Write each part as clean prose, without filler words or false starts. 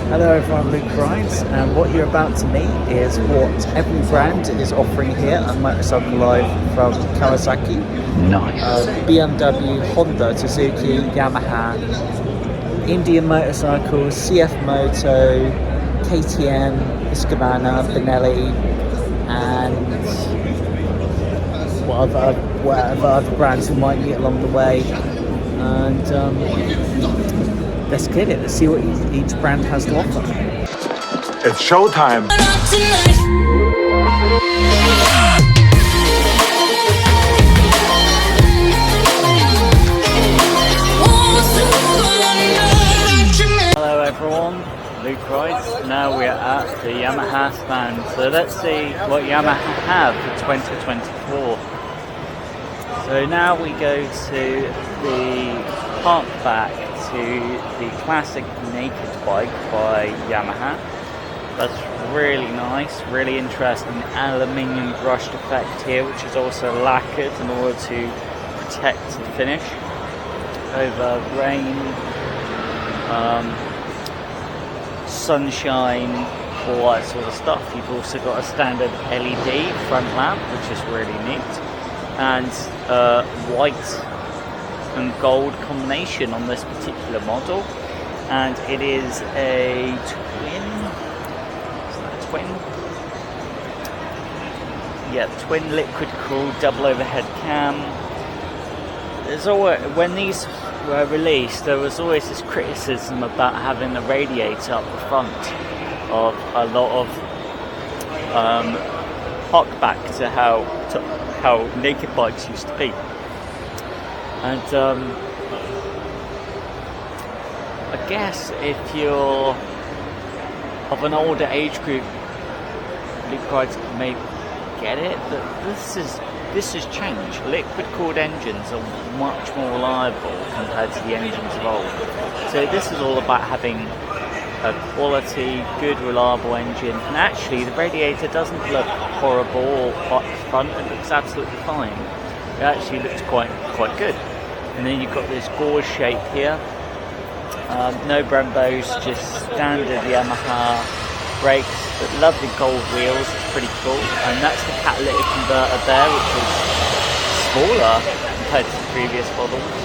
Hello everyone, Luke Rides, and what you're about to meet is what every brand is offering here at Motorcycle Live from Kawasaki. Nice. BMW, Honda, Suzuki, Yamaha, Indian Motorcycles, CF Moto, KTM, Husqvarna, Benelli, and whatever other brands we might meet along the way. And let's get it. Let's see what each brand has to offer. It's showtime. Hello everyone, Luke Rides. Now we're at the Yamaha stand. So let's see what Yamaha have for 2024. So now we go to the park back to the classic naked bike by Yamaha. That's really nice, really interesting aluminium brushed effect here, which is also lacquered in order to protect the finish over rain, sunshine, all that sort of stuff. You've also got a standard LED front lamp, which is really neat, and white and gold combination on this particular model, and it is a twin liquid cooled double overhead cam. There's always, when these were released, there was always this criticism about having a radiator up the front of a lot of hark back to how naked bikes used to be. And I guess if you're of an older age group, Luke Rides may get it, but this has changed. Liquid cooled engines are much more reliable compared to the engines of old. So this is all about having a quality, good, reliable engine. And actually, the radiator doesn't look horrible up front; it looks absolutely fine. It actually looks quite good. And then you've got this gauze shape here. No Brembos, just standard Yamaha brakes, but lovely gold wheels. It's pretty cool. And that's the catalytic converter there, which is smaller compared to the previous models.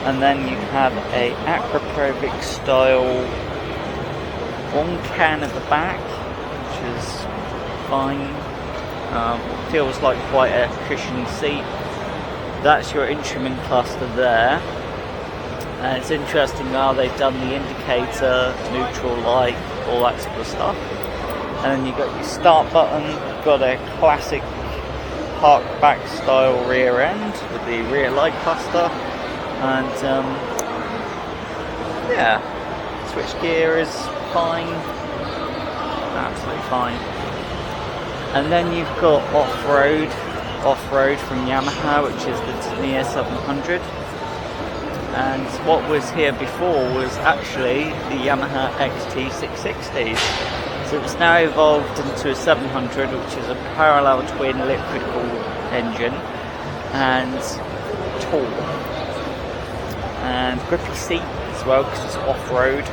And then you have a Aquaprovic style one can at the back, which is fine. Feels like quite a cushiony seat. That's your instrument cluster there, and it's interesting how they've done the indicator, neutral light, all that sort of stuff. And then you've got your start button, you've got a classic park back style rear end with the rear light cluster, and yeah, switch gear is fine, absolutely fine. And then you've got off-road from Yamaha, which is the Tamiya 700. And what was here before was actually the Yamaha XT660s. So it's now evolved into a 700, which is a parallel twin liquid cooled engine, and tall. And grippy seat as well, because it's off-road.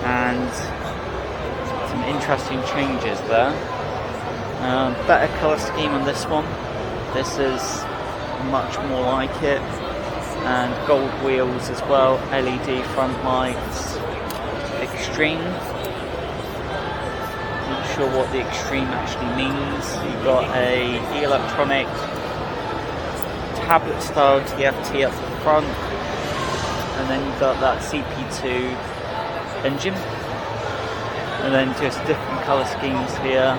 And some interesting changes there. Better colour scheme on this one. This is much more like it, and gold wheels as well, LED front lights, extreme. Not sure what the extreme actually means. You've got a electronic tablet style TFT up the front, and then you've got that CP2 engine, and then just different colour schemes here.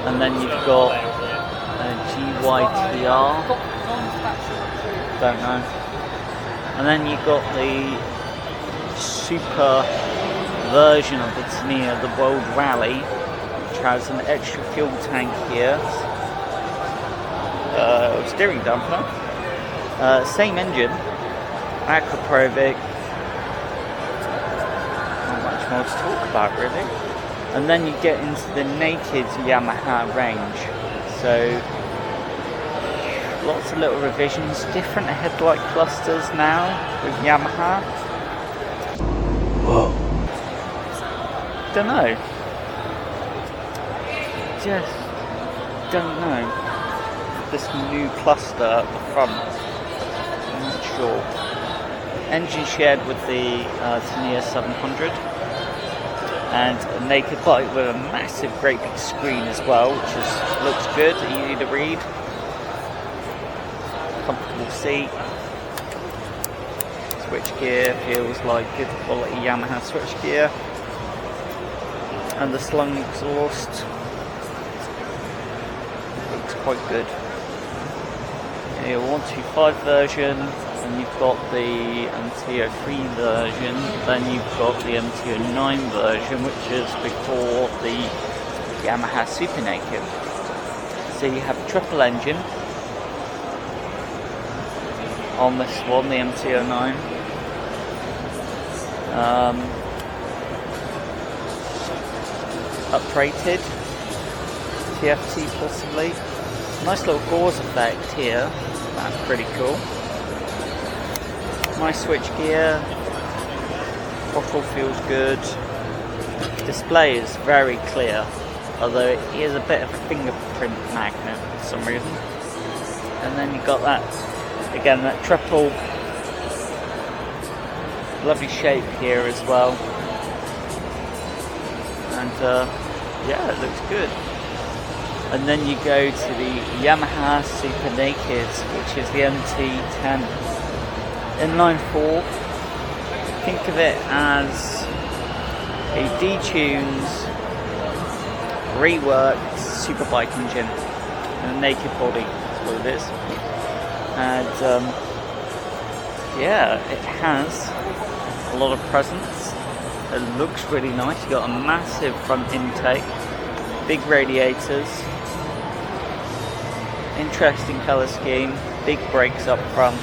And then you've got a GYTR, don't know. And then you've got the super version of the Tamiya, the World Rally, which has an extra fuel tank here, steering dampener, same engine, Aquaprovic, not much more to talk about really. And then you get into the naked Yamaha range. So lots of little revisions, different headlight clusters now with Yamaha. Whoa. Don't know. Just don't know. This new cluster at the front. I'm not sure. Engine shared with the Tamiya 700. And a naked bike with a massive, great big screen as well, which looks good, easy to read. Comfortable seat. Switch gear feels like good quality Yamaha switch gear. And the slung exhaust looks quite good. Your 125 version, and you've got the MT-03 version, then you've got the MT-09 version, which is before the Yamaha Super Naked. So you have a triple engine on this one, the MT-09. Uprated TFT possibly. Nice little gauze effect here. That's pretty cool. Nice switch gear. Throttle feels good. Display is very clear, although it is a bit of a fingerprint magnet for some reason. And then you've got that, again, that triple. Lovely shape here as well. And yeah, it looks good. And then you go to the Yamaha Super Naked, which is the MT-10 inline 4. Think of it as a detuned, reworked SuperBike engine and a naked body. That's what it is. And yeah, it has a lot of presence. It looks really nice. You've got a massive front intake, big radiators, interesting colour scheme, big brakes up front,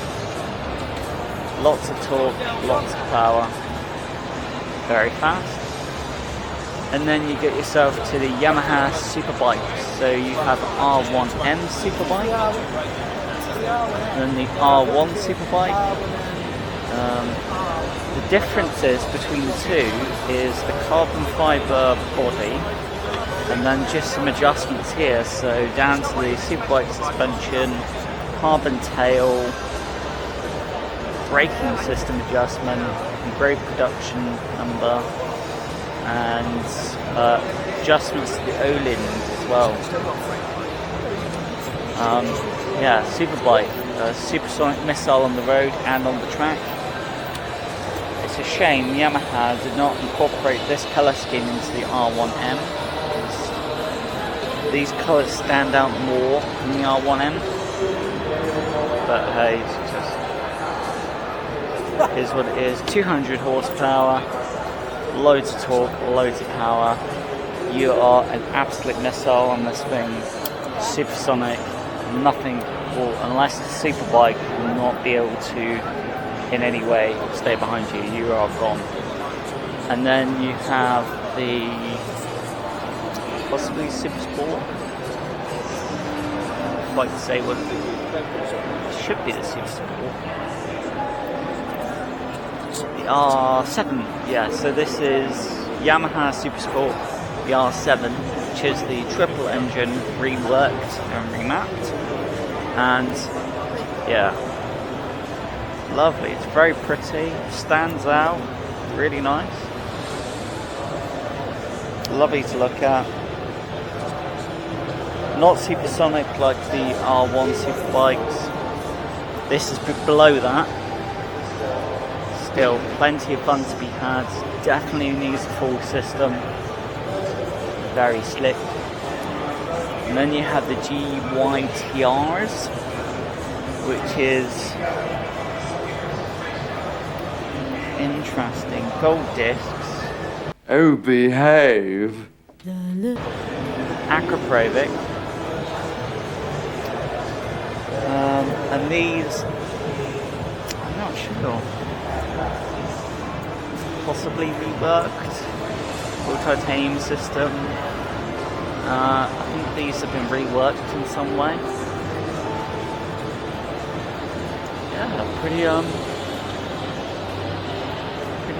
lots of torque, lots of power, very fast. And then you get yourself to the Yamaha SuperBike. So you have R1M SuperBike, and then the R1 SuperBike. The differences between the two is the carbon fibre body, and then just some adjustments here. So down to the SuperBike suspension, carbon tail, braking system adjustment, brake production number, and adjustments to the O-lins as well. Yeah, SuperBike, supersonic missile on the road and on the track. It's a shame Yamaha did not incorporate this colour scheme into the R1M. These colours stand out more than the R1M. But hey, it's just is what it is. 200 horsepower, loads of torque, loads of power. You are an absolute missile on this thing. Supersonic, nothing will, unless the SuperBike will not be able to in any way stay behind you, you are gone. And then you have the possibly Super Sport. I'd like to say what it should be, the Super Sport. The R7, yeah, so this is Yamaha Super Sport, the R7, which is the triple engine reworked and remapped. And yeah, lovely, it's very pretty, stands out, really nice, lovely to look at. Not supersonic like the R1 Superbikes, this is below that. Still plenty of fun to be had, definitely needs a full system, very slick. And then you have the GYTRs, which is interesting, gold discs. Oh, behave. Acroprovic. And these, I'm not sure. Possibly reworked. Full titanium system. I think these have been reworked in some way. Yeah, pretty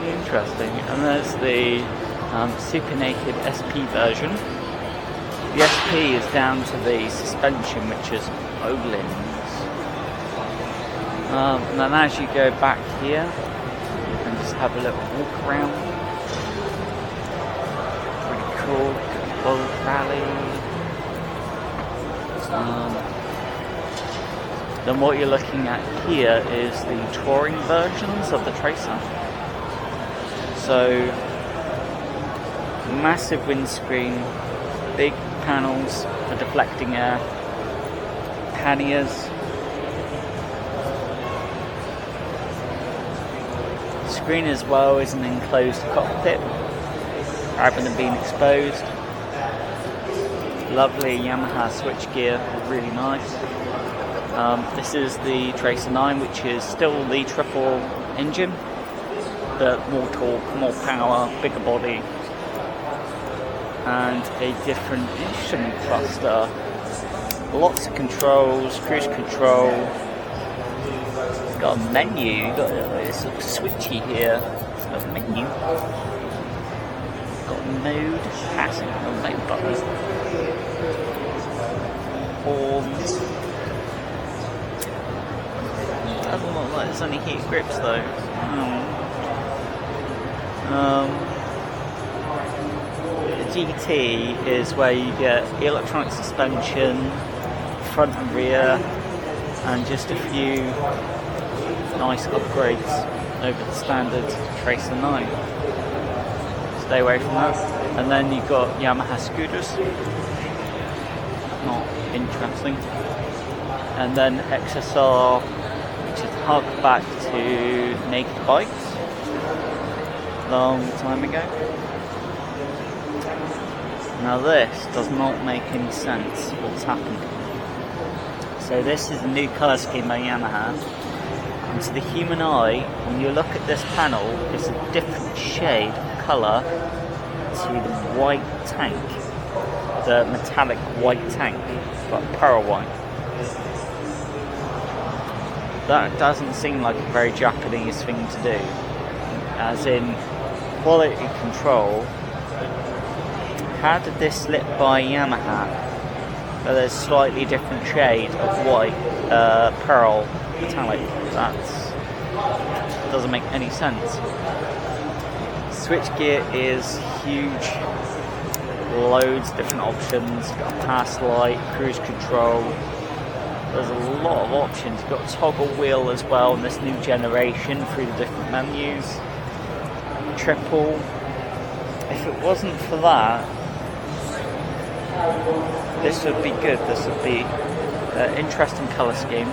interesting. And there's the Super Naked SP version. The SP is down to the suspension, which is Öhlins. And then as you go back here, you can just have a little walk around. Pretty cool. Bull Rally. Then what you're looking at here is the touring versions of the Tracer. So, massive windscreen, big panels for deflecting air, panniers, the screen as well is an enclosed cockpit rather than being exposed. Lovely Yamaha switchgear, really nice. This is the Tracer 9, which is still the triple engine, but more torque, more power, bigger body, and a different instrument cluster. Lots of controls, cruise control. It's got a menu, you've got this little switchy here. It's got a menu. Got mode, passing, mode buttons. Horns. Doesn't look like there's any heat grips though. The GT is where you get electronic suspension, front and rear, and just a few nice upgrades over the standard Tracer 9. Stay away from that. And then you've got Yamaha scooters. Not interesting. And then XSR, which is harked back to naked bikes long time ago. Now this does not make any sense what's happened. So this is a new colour scheme by Yamaha, and to the human eye, when you look at this panel, it's a different shade of colour to the white tank, the metallic white tank, but pearl white. That doesn't seem like a very Japanese thing to do, as in quality control. How did this slip by Yamaha? Well, there's a slightly different shade of white, pearl, metallic. That doesn't make any sense. Switchgear is huge. Loads of different options. You've got a pass light, cruise control. There's a lot of options. You've got a toggle wheel as well in this new generation through the different menus. Triple. If it wasn't for that, this would be good. This would be an interesting colour scheme.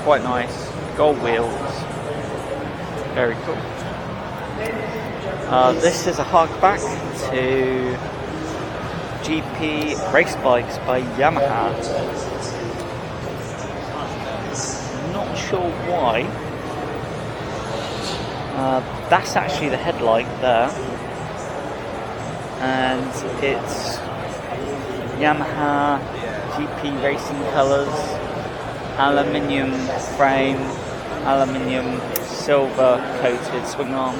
Quite nice. Gold wheels. Very cool. This is a harkback to GP race bikes by Yamaha. Not sure why. That's actually the headlight there, and it's Yamaha GP racing colours, aluminium frame, aluminium silver coated swing arm.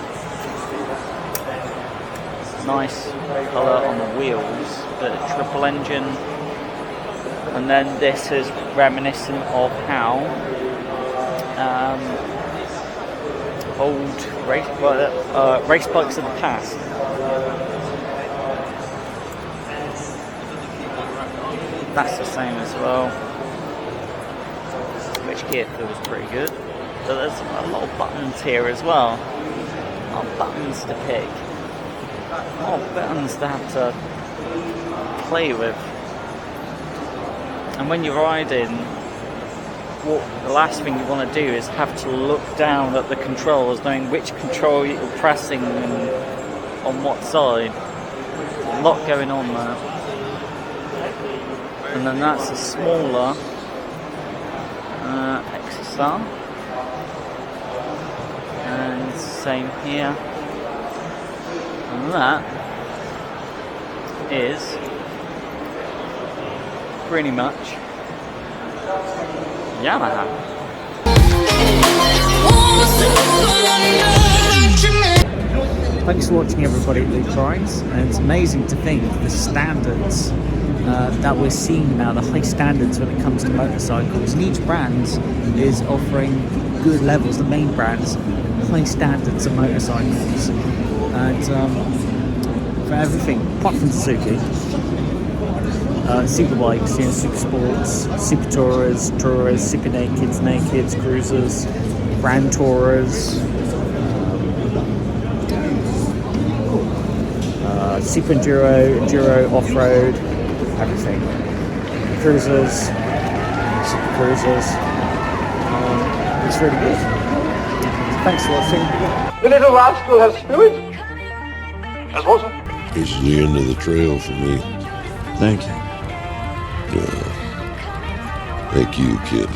Nice colour on the wheels, the triple engine, and then this is reminiscent of how old race bikes of the past. That's the same as well. Switchgear feels pretty good, but there's a lot of buttons here as well. A lot of buttons to pick. A lot of buttons to have to play with. And when you're riding, the last thing you want to do is have to look down at the controls, knowing which control you're pressing and on what side. A lot going on there. And then that's a smaller XSR. And same here. And that is pretty much Yamaha. Thanks for watching, everybody, at Luke Rides. And it's amazing to think the standards that we're seeing now, the high standards when it comes to motorcycles. And each brand is offering good levels, the main brands, high standards of motorcycles. And for everything, apart from Suzuki, SuperBikes, you know, Super Sports, Super Tourers, Super Nakeds, Cruisers, Grand Tourers, Super Enduro, Off-Road, everything. Cruisers, Super Cruisers. It's really good. Thanks for watching. The little rascal has spirit. As water. This is the end of the trail for me. Thank you. Thank you, kid.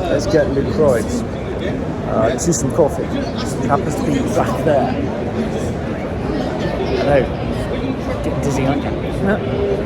Let's get Luke Rides to some coffee. It happens to be back there. Hello. Getting dizzy, aren't you?